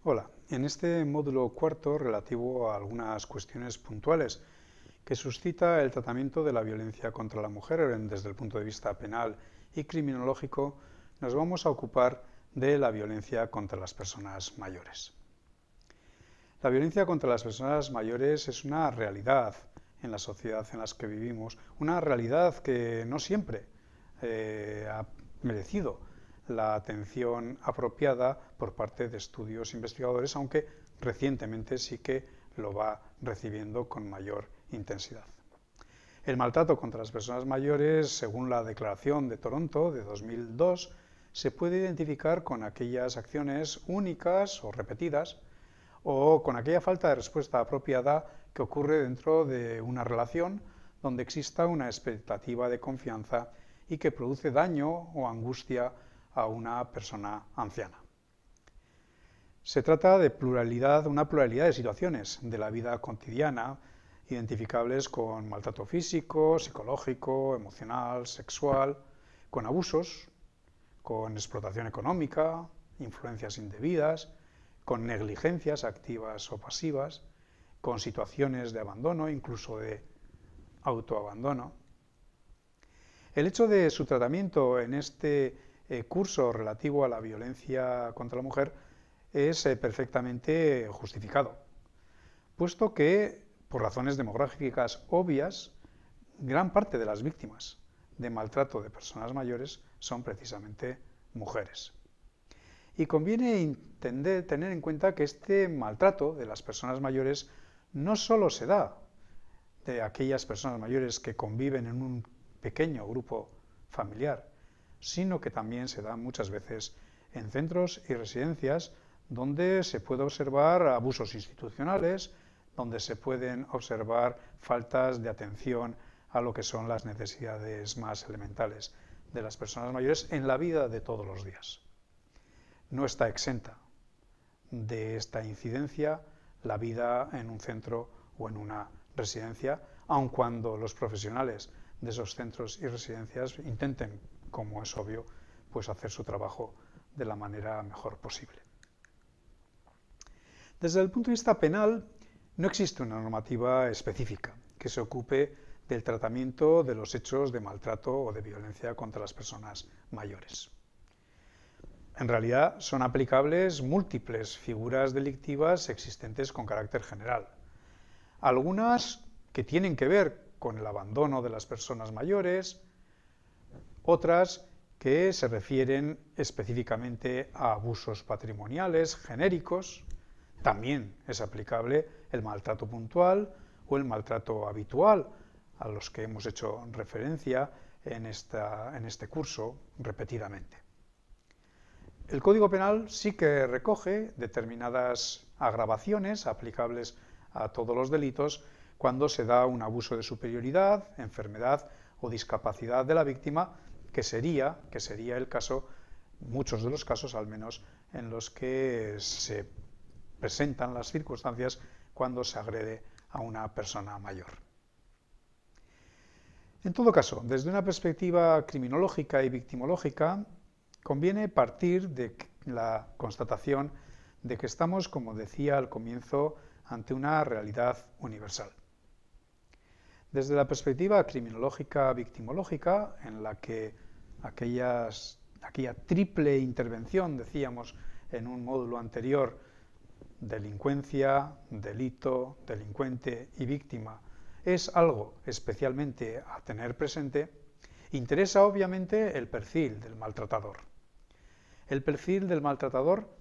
Hola, en este módulo cuarto relativo a algunas cuestiones puntuales que suscita el tratamiento de la violencia contra la mujer desde el punto de vista penal y criminológico, nos vamos a ocupar de la violencia contra las personas mayores. La violencia contra las personas mayores es una realidad en la sociedad en la que vivimos, una realidad que no siempre ha merecido la atención apropiada por parte de estudios investigadores, aunque recientemente sí que lo va recibiendo con mayor intensidad. El maltrato contra las personas mayores, según la Declaración de Toronto de 2002, se puede identificar con aquellas acciones únicas o repetidas o con aquella falta de respuesta apropiada que ocurre dentro de una relación donde exista una expectativa de confianza y que produce daño o angustia a una persona anciana. Se trata de una pluralidad de situaciones de la vida cotidiana, identificables con maltrato físico, psicológico, emocional, sexual, con abusos, con explotación económica, influencias indebidas, con negligencias activas o pasivas, con situaciones de abandono, incluso de autoabandono. El hecho de su tratamiento en este curso relativo a la violencia contra la mujer es perfectamente justificado, puesto que, por razones demográficas obvias, gran parte de las víctimas de maltrato de personas mayores son precisamente mujeres. Y conviene tener en cuenta que este maltrato de las personas mayores no solo se da de aquellas personas mayores que conviven en un pequeño grupo familiar, sino que también se da muchas veces en centros y residencias donde se puede observar abusos institucionales, donde se pueden observar faltas de atención a lo que son las necesidades más elementales de las personas mayores en la vida de todos los días. No está exenta de esta incidencia la vida en un centro o en una residencia, aun cuando los profesionales de esos centros y residencias intenten, como es obvio, pues hacer su trabajo de la manera mejor posible. Desde el punto de vista penal, no existe una normativa específica que se ocupe del tratamiento de los hechos de maltrato o de violencia contra las personas mayores. En realidad son aplicables múltiples figuras delictivas existentes con carácter general. Algunas que tienen que ver con el abandono de las personas mayores, otras que se refieren específicamente a abusos patrimoniales genéricos. También es aplicable el maltrato puntual o el maltrato habitual, a los que hemos hecho referencia en este curso repetidamente. El Código Penal sí que recoge determinadas agravaciones aplicables a todos los delitos cuando se da un abuso de superioridad, enfermedad o discapacidad de la víctima, que sería el caso, muchos de los casos al menos, en los que se presentan las circunstancias cuando se agrede a una persona mayor. En todo caso, desde una perspectiva criminológica y victimológica, conviene partir de la constatación de que estamos, como decía al comienzo, ante una realidad universal. Desde la perspectiva criminológica victimológica, en la que aquella triple intervención, decíamos en un módulo anterior, delincuencia, delito, delincuente y víctima, es algo especialmente a tener presente, interesa obviamente el perfil del maltratador. El perfil del maltratador,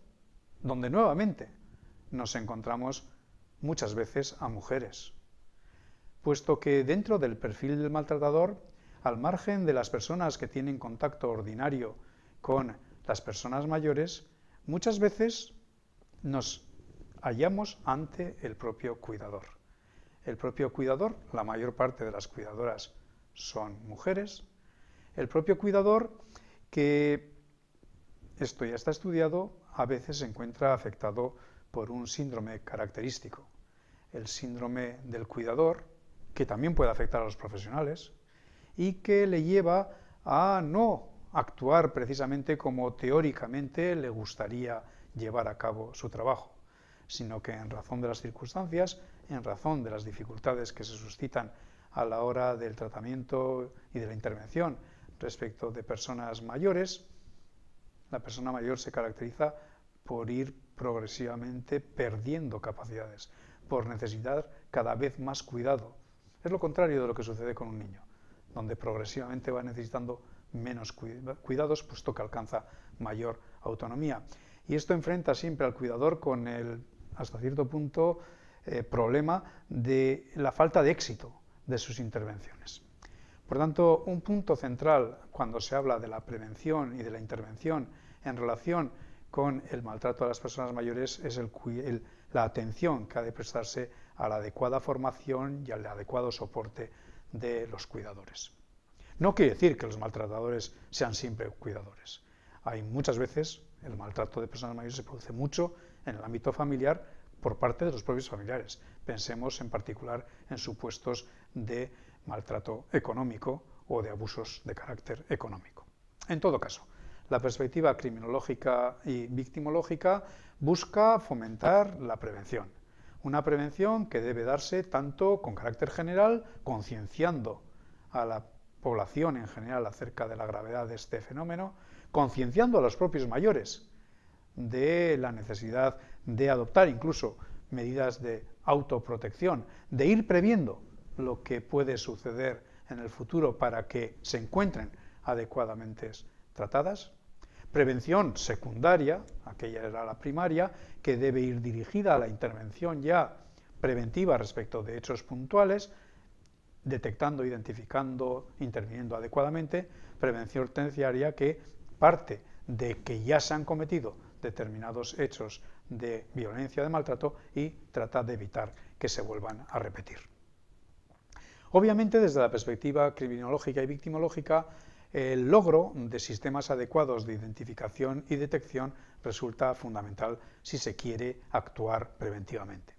donde nuevamente nos encontramos muchas veces a mujeres, puesto que dentro del perfil del maltratador, al margen de las personas que tienen contacto ordinario con las personas mayores, muchas veces nos hallamos ante el propio cuidador. El propio cuidador, la mayor parte de las cuidadoras son mujeres, el propio cuidador que, esto ya está estudiado, a veces se encuentra afectado por un síndrome característico, el síndrome del cuidador, que también puede afectar a los profesionales y que le lleva a no actuar precisamente como teóricamente le gustaría llevar a cabo su trabajo. sino que en razón de las circunstancias, en razón de las dificultades que se suscitan a la hora del tratamiento y de la intervención respecto de personas mayores, la persona mayor se caracteriza por ir progresivamente perdiendo capacidades, por necesitar cada vez más cuidado. Es lo contrario de lo que sucede con un niño, donde progresivamente va necesitando menos cuidados, puesto que alcanza mayor autonomía. Y esto enfrenta siempre al cuidador con el, hasta cierto punto, problema de la falta de éxito de sus intervenciones. Por tanto, un punto central cuando se habla de la prevención y de la intervención en relación con el maltrato a las personas mayores es la atención que ha de prestarse a la adecuada formación y al adecuado soporte de los cuidadores. No quiere decir que los maltratadores sean siempre cuidadores. Hay muchas veces el maltrato de personas mayores se produce mucho en el ámbito familiar por parte de los propios familiares. Pensemos en particular en supuestos de maltrato económico o de abusos de carácter económico. En todo caso, la perspectiva criminológica y victimológica busca fomentar la prevención. Una prevención que debe darse tanto con carácter general, concienciando a la población en general acerca de la gravedad de este fenómeno, concienciando a los propios mayores de la necesidad de adoptar incluso medidas de autoprotección, de ir previendo lo que puede suceder en el futuro para que se encuentren adecuadamente tratadas. Prevención secundaria, aquella era la primaria, que debe ir dirigida a la intervención ya preventiva respecto de hechos puntuales, detectando, identificando, interviniendo adecuadamente. Prevención terciaria, que parte de que ya se han cometido determinados hechos de violencia, de maltrato, y trata de evitar que se vuelvan a repetir. Obviamente, desde la perspectiva criminológica y victimológica, el logro de sistemas adecuados de identificación y detección resulta fundamental si se quiere actuar preventivamente.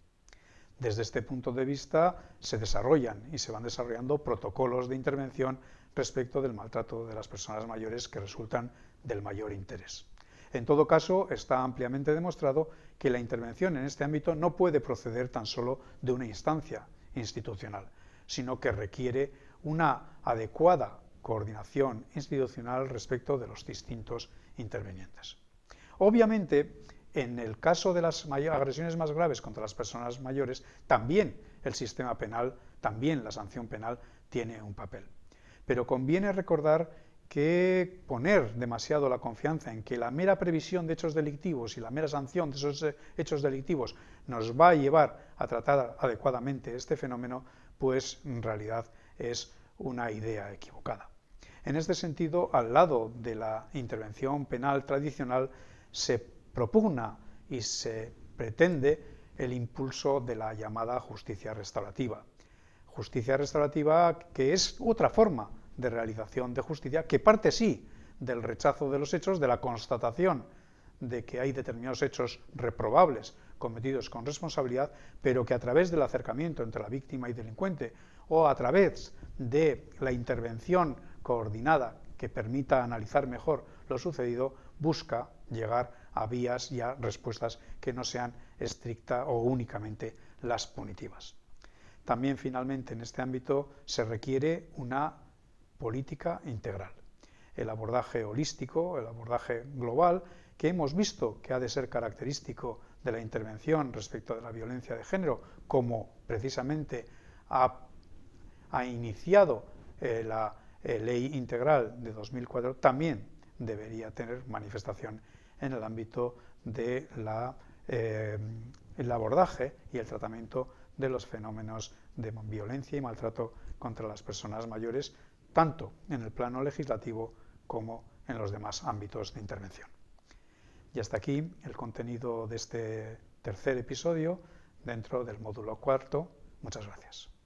Desde este punto de vista se desarrollan y se van desarrollando protocolos de intervención respecto del maltrato de las personas mayores que resultan del mayor interés. En todo caso, está ampliamente demostrado que la intervención en este ámbito no puede proceder tan solo de una instancia institucional, sino que requiere una adecuada coordinación institucional respecto de los distintos intervinientes. Obviamente, en el caso de las agresiones más graves contra las personas mayores, también el sistema penal, también la sanción penal tiene un papel. Pero conviene recordar que poner demasiado la confianza en que la mera previsión de hechos delictivos y la mera sanción de esos hechos delictivos nos va a llevar a tratar adecuadamente este fenómeno, pues en realidad es una idea equivocada. En este sentido, al lado de la intervención penal tradicional, se propugna y se pretende el impulso de la llamada justicia restaurativa. Justicia restaurativa que es otra forma de realización de justicia, que parte sí del rechazo de los hechos, de la constatación de que hay determinados hechos reprobables cometidos con responsabilidad, pero que a través del acercamiento entre la víctima y delincuente o a través de la intervención coordinada que permita analizar mejor lo sucedido, busca llegar a vías y a respuestas que no sean estrictas o únicamente las punitivas. También, finalmente, en este ámbito se requiere una política integral. El abordaje holístico, el abordaje global, que hemos visto que ha de ser característico de la intervención respecto de la violencia de género, como precisamente ha iniciado la Ley Integral de 2004, también debería tener manifestación en el ámbito de el abordaje y el tratamiento de los fenómenos de violencia y maltrato contra las personas mayores, tanto en el plano legislativo como en los demás ámbitos de intervención. Y hasta aquí el contenido de este tercer episodio dentro del módulo cuarto. Muchas gracias.